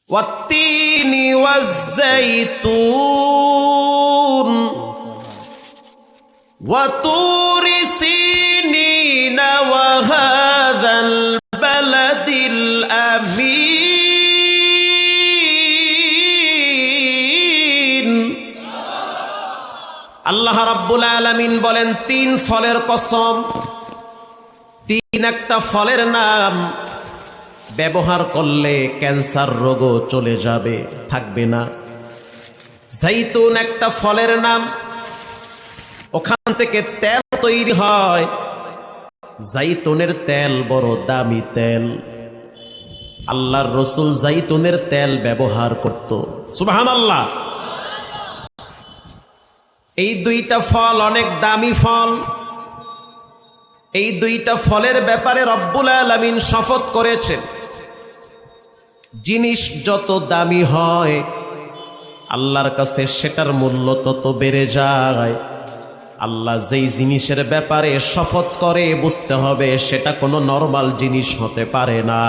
ওয়াত্তিনি ওয়াজ্জাইতুন ওয়া তুরি সিনিনা ওয়া হাযাল বালাদিল আমিন। আল্লাহ রাব্বুল আলামিন বলেন, তিন ফলের কসম। তিন একটা ফলের নাম ব্যবহার করলে ক্যান্সার রোগও চলে যাবে, থাকবে না। জাইতুন একটা ফলের নাম, ওখান থেকে তেল তৈরি হয়। জাইতুনের তেল বড় দামি তেল। আল্লাহর রাসূল জাইতুনের তেল ব্যবহার করত। সুবহানাল্লাহ। এই দুইটা ফল অনেক দামি ফল। এই দুইটা ফলের ব্যাপারে রব্বুল আলামিন শপথ করেছেন, জিনিস যত দামি হয় আল্লাহর কাছে সেটার মূল্য তত বেড়ে যায়। আল্লাহ যেই জিনিসের ব্যাপারে শপথ করে বুঝতে হবে সেটা কোনো নরমাল জিনিস হতে পারে না।